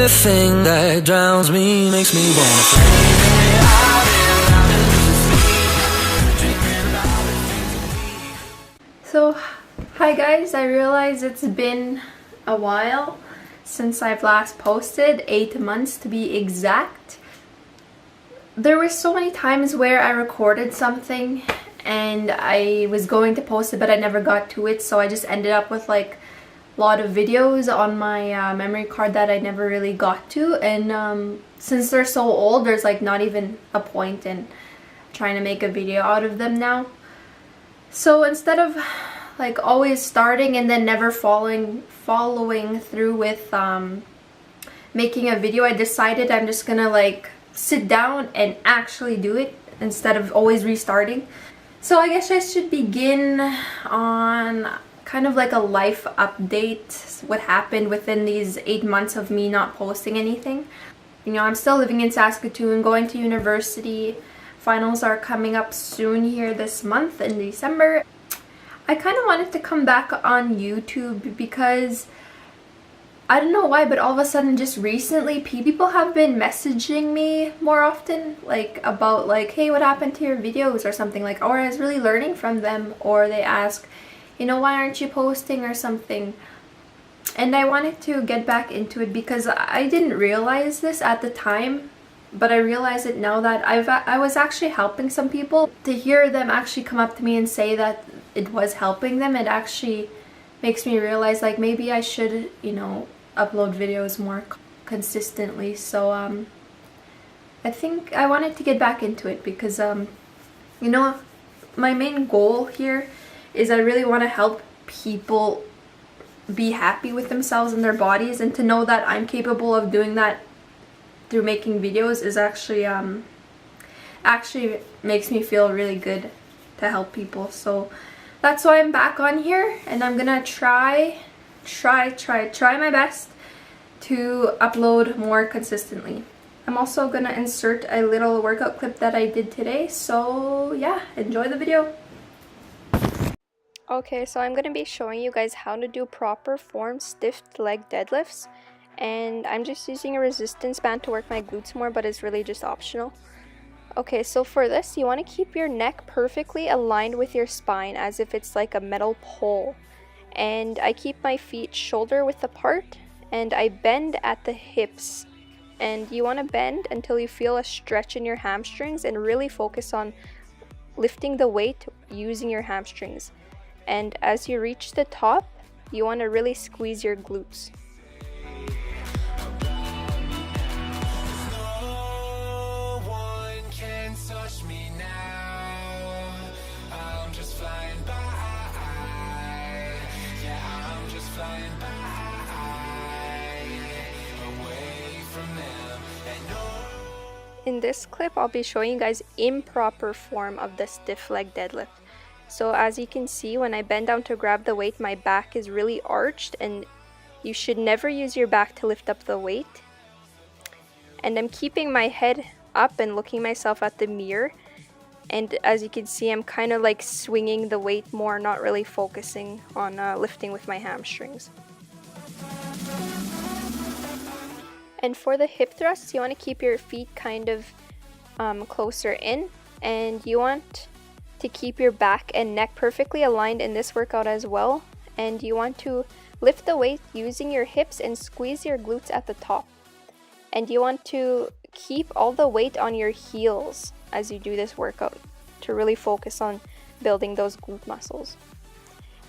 Everything that drowns me makes me wanna fly. So, hi guys, I realize it's been a while since I've last posted, 8 months to be exact. There were so many times where I recorded something and I was going to post it but I never got to it, so I just ended up with like a lot of videos on my memory card that I never really got to, and since they're so old, there's like not even a point in trying to make a video out of them now. So instead of like always starting and then never following through with making a video, I decided I'm just gonna like sit down and actually do it instead of always restarting. So I guess I should begin on kind of like a life update, what happened within these 8 months of me not posting anything. You know, I'm still living in Saskatoon, going to university. Finals are coming up soon here this month in December. I kind of wanted to come back on YouTube because I don't know why, but all of a sudden just recently people have been messaging me more often, like about like, hey, what happened to your videos or something, like, or I was really learning from them, or they ask, you know, why aren't you posting or something. And I wanted to get back into it because I didn't realize this at the time, but I realize it now that I was actually helping some people. To hear them actually come up to me and say that it was helping them, it actually makes me realize like maybe I should, you know, upload videos more consistently. So I think I wanted to get back into it because you know, my main goal here is I really want to help people be happy with themselves and their bodies, and to know that I'm capable of doing that through making videos is actually makes me feel really good to help people. So that's why I'm back on here, and I'm gonna try my best to upload more consistently. I'm also gonna insert a little workout clip that I did today, so yeah, enjoy the video. Okay, so I'm going to be showing you guys how to do proper form stiff leg deadlifts, and I'm just using a resistance band to work my glutes more, but it's really just optional. Okay, so for this you want to keep your neck perfectly aligned with your spine as if it's like a metal pole, and I keep my feet shoulder width apart and I bend at the hips, and you want to bend until you feel a stretch in your hamstrings and really focus on lifting the weight using your hamstrings. And as you reach the top, you want to really squeeze your glutes. In this clip, I'll be showing you guys improper form of the stiff leg deadlift. So as you can see, when I bend down to grab the weight, my back is really arched, and you should never use your back to lift up the weight. And I'm keeping my head up and looking myself at the mirror, and as you can see, I'm kind of like swinging the weight more, not really focusing on lifting with my hamstrings. And for the hip thrusts, you want to keep your feet kind of closer in, and you want to keep your back and neck perfectly aligned in this workout as well. And you want to lift the weight using your hips and squeeze your glutes at the top. And you want to keep all the weight on your heels as you do this workout to really focus on building those glute muscles.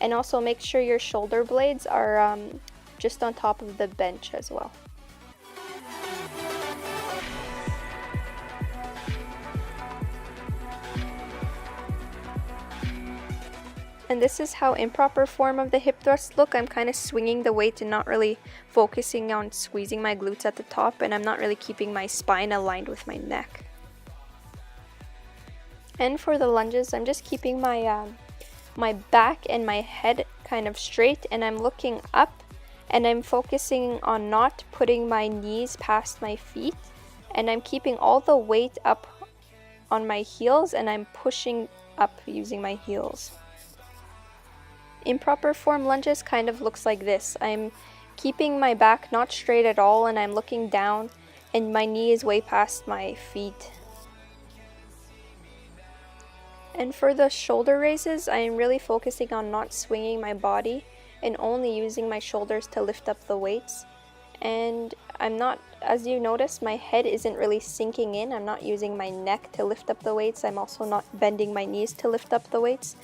And also make sure your shoulder blades are just on top of the bench as well. And this is how improper form of the hip thrusts look. I'm kind of swinging the weight and not really focusing on squeezing my glutes at the top, and I'm not really keeping my spine aligned with my neck. And for the lunges, I'm just keeping my my back and my head kind of straight, and I'm looking up, and I'm focusing on not putting my knees past my feet, and I'm keeping all the weight up on my heels, and I'm pushing up using my heels. Improper form lunges kind of looks like this. I'm keeping my back not straight at all, and I'm looking down and my knee is way past my feet. And for the shoulder raises, I am really focusing on not swinging my body and only using my shoulders to lift up the weights. And I'm not, as you notice, my head isn't really sinking in. I'm not using my neck to lift up the weights. I'm also not bending my knees to lift up the weights.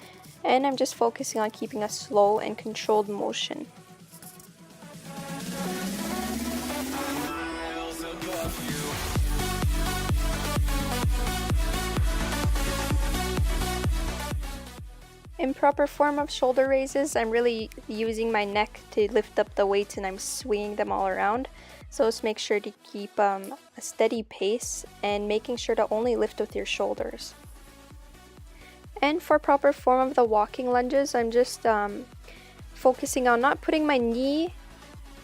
And I'm just focusing on keeping a slow and controlled motion. In proper form of shoulder raises, I'm really using my neck to lift up the weights and I'm swinging them all around. So just make sure to keep a steady pace and making sure to only lift with your shoulders. And for proper form of the walking lunges, I'm just focusing on not putting my knee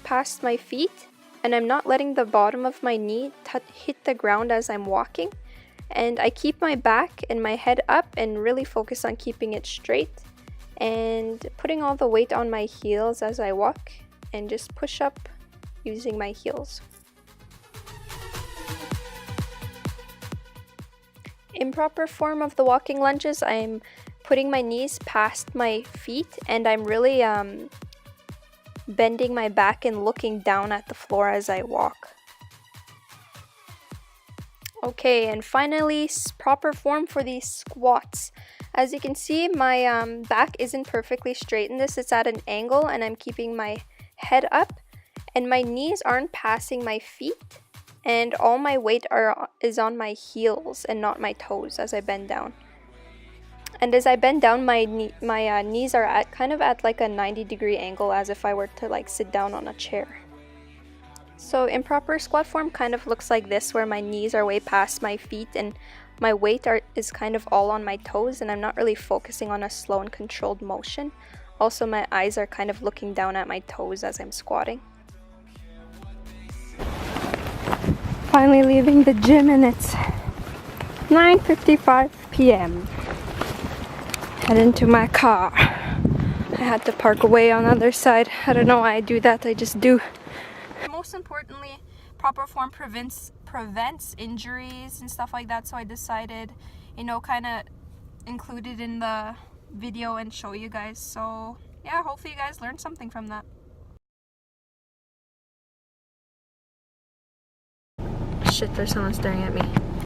past my feet, and I'm not letting the bottom of my knee hit the ground as I'm walking. And I keep my back and my head up and really focus on keeping it straight and putting all the weight on my heels as I walk and just push up using my heels. In proper form of the walking lunges, I'm putting my knees past my feet and I'm really bending my back and looking down at the floor as I walk. Okay, and finally, proper form for these squats. As you can see, my back isn't perfectly straight in this. It's at an angle and I'm keeping my head up and my knees aren't passing my feet and all my weight is on my heels and not my toes as I bend down. And as I bend down, my knees are kind of at like a 90-degree angle as if I were to like sit down on a chair. So improper squat form kind of looks like this, where my knees are way past my feet and my weight is kind of all on my toes and I'm not really focusing on a slow and controlled motion. Also, my eyes are kind of looking down at my toes as I'm squatting. Finally leaving the gym and it's 9:55 p.m. Heading to my car. I had to park away on the other side. I don't know why I do that, I just do. Most importantly, proper form prevents injuries and stuff like that, so I decided, kind of include it in the video and show you guys. So yeah, hopefully you guys learned something from that. Shit, there's someone staring at me.